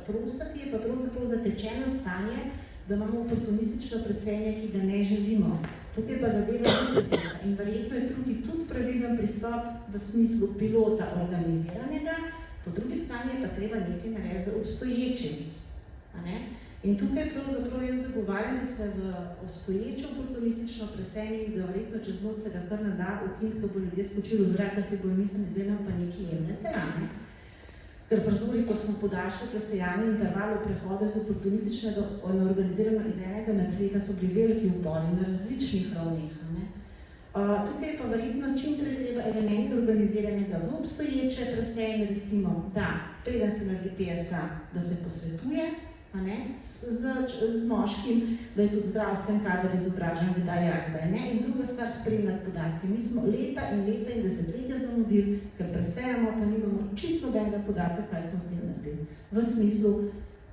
prostati, je pa pravzaprav zatečeno stanje, da imamo oportunistično preseljenje, ki ga ne želimo. Tukaj pa zadeva tudi in verjetno je tudi pravilen pristop v smislu pilota organiziranega, po drugi strani je pa treba nekaj narediti za obstoječim. In tukaj pravzaprav jaz zagovarjam, da se v obstoječe oportunistično preseljenje, da verjetno čez noč se ga kar ne da ukiniti, ko bo ljudje skočili v zrak, pa si bojo mislili, zdaj nam pa nekaj jemljete, ker prazori, ko smo podaljšali presejalni interval v prehodu z oportunističnega na organizirano iz enega na 3 leta, so bili veliki upori na različnih ravneh. Tukaj je pa verjetno čim prej treba elementi organiziranega v obstoječe preseljanje, recimo, da preden se naredi PSA, da se posvetuje z moškim, da je tudi zdravstven kader izobražen, kdaj je, kdaj ne. In druga stvar, spremljati podatke. Mi smo leta in desetletja zamudili, ker presejamo, pa nimamo čisto nobenega podatka, kaj smo s tem naredili. V smislu,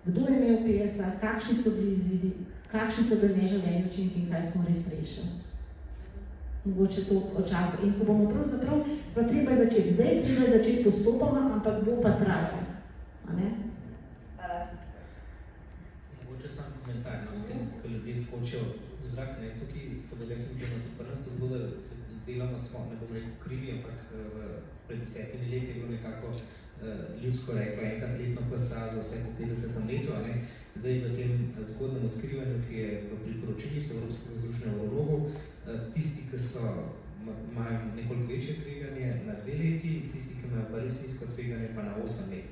kdo je imel PSA, kakšni so bili izidi, kakšni so bili neželeni učinki in kaj smo res rešili. Mogoče to o času. In ko bomo pravzaprav, sva treba začeti zdaj, treba začeti postopoma, ampak bo pa trajalo. Mogoče sam komentar, ko ljudje skočijo v zrak, tukaj se bo definitivno tudi pri nas to zgodilo, da se delamo smo, ne bom rekel krivi, ampak pred 10 leti je bilo nekako ljudsko reklo enkrat letno PSA za vse po 50 letu, zdaj v tem zgodnem odkrivanju, ki je v priporočilih Evropskega združenja urologov, tisti, ki imajo nekoliko večje tveganje na 2 leti, tisti, ki imajo pa res nizko tveganje pa na 8 let.